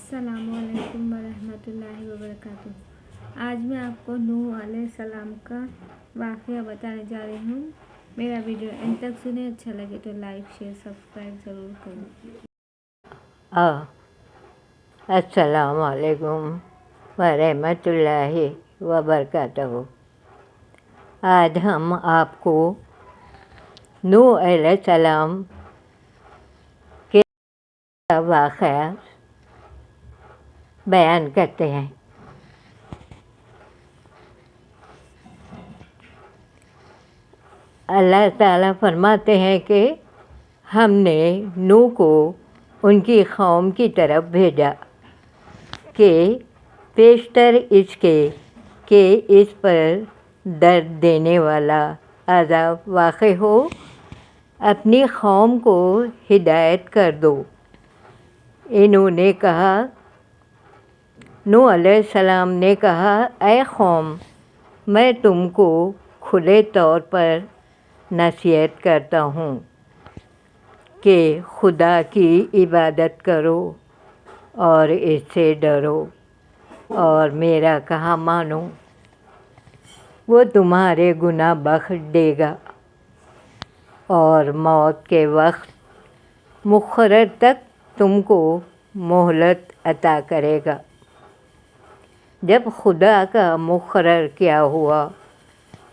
السلام علیکم ورحمۃ اللہ وبرکاتہ۔ آج میں آپ کو نوح علیہ السلام کا واقعہ بتانے جا رہی ہوں۔ میرا ویڈیو اینڈ تک سنیں، اچھا لگے تو لائک شیئر سبسکرائب ضرور کریں۔ السلام علیکم ورحمۃ اللہ وبرکاتہ۔ آج ہم آپ کو نوح علیہ السلام کے واقعہ بیان کرتے ہیں۔ اللہ تعالیٰ فرماتے ہیں کہ ہم نے نوح کو ان کی قوم کی طرف بھیجا کہ پیشتر اس کے کہ اس پر درد دینے والا عذاب واقع ہو، اپنی قوم کو ہدایت کر دو۔ انہوں نے کہا، نوح علیہ السلام نے کہا، اے قوم، میں تم کو کھلے طور پر نصیحت کرتا ہوں کہ خدا کی عبادت کرو اور اس سے ڈرو اور میرا کہا مانو، وہ تمہارے گناہ بخش دے گا اور موت کے وقت مقرر تک تم کو مہلت عطا کرے گا۔ جب خدا کا مقرر کیا ہوا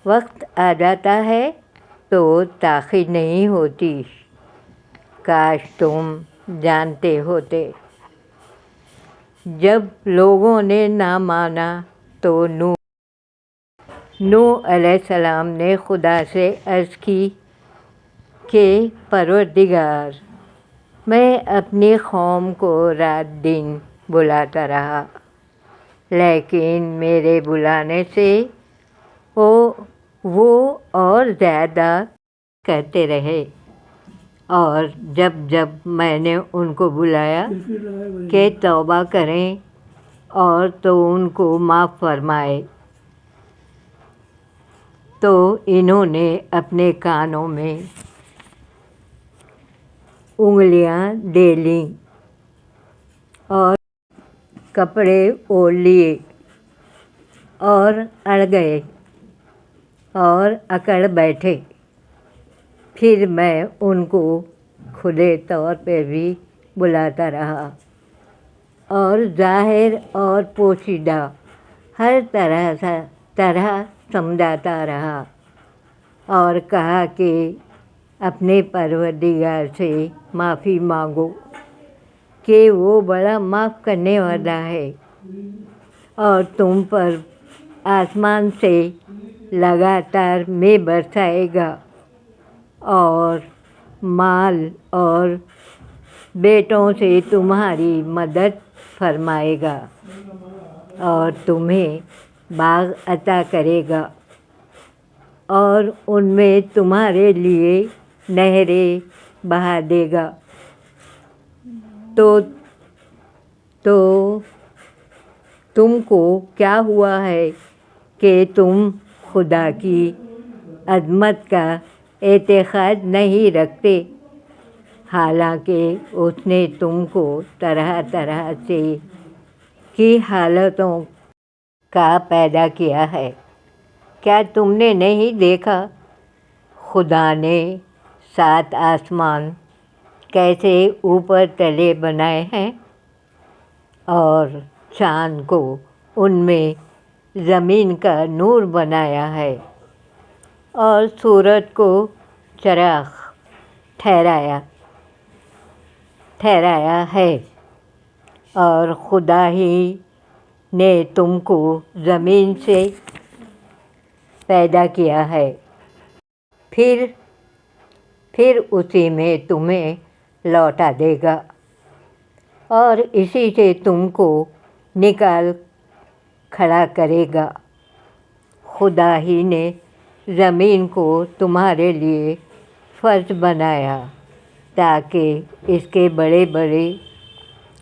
وقت آ جاتا ہے تو تاخیر نہیں ہوتی۔ کاش تم جانتے ہوتے۔ جب لوگوں نے نہ مانا تو نوح علیہ السلام نے خدا سے عرض کی کہ پروردگار، میں اپنی قوم کو رات دن بلاتا رہا، لیکن میرے بلانے سے وہ اور زیادہ کرتے رہے، اور جب جب میں نے ان کو بلایا کہ توبہ کریں اور تو ان کو معاف فرمائے، تو انہوں نے اپنے کانوں میں انگلیاں ڈے لیں اور کپڑے اوڑھ لیے اور اڑ گئے اور اکڑ بیٹھے۔ پھر میں ان کو کھلے طور پہ بھی بلاتا رہا اور ظاہر اور پوشیدہ ہر طرح سمجھاتا رہا، اور کہا کہ اپنے پروردگار سے معافی مانگو کہ وہ بڑا معاف کرنے والا ہے اور تم پر آسمان سے لگاتار میں برسائے گا اور مال اور بیٹوں سے تمہاری مدد فرمائے گا اور تمہیں باغ عطا کرے گا اور ان میں تمہارے لیے نہریں بہا دے گا۔ تو تم کو کیا ہوا ہے کہ تم خدا کی عظمت کا اعتقاد نہیں رکھتے، حالانکہ اس نے تم کو طرح طرح سے کی حالتوں کا پیدا کیا ہے۔ کیا تم نے نہیں دیکھا خدا نے 7 آسمان کیسے اوپر تلے بنائے ہیں اور چاند کو ان میں زمین کا نور بنایا ہے اور سورج کو چراغ ٹھہرایا ہے، اور خدا ہی نے تم کو زمین سے پیدا کیا ہے، پھر اسی میں تمہیں لوٹا دے گا اور اسی سے تم کو نکال کھڑا کرے گا۔ خدا ہی نے زمین کو تمہارے لیے فرش بنایا تاکہ اس کے بڑے بڑے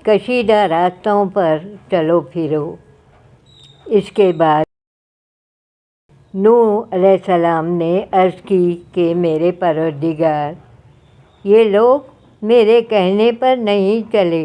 کشیدہ راستوں پر چلو پھرو۔ اس کے بعد نوح علیہ السلام نے عرض کی کہ میرے پروردگار، یہ لوگ میرے کہنے پر نہیں چلے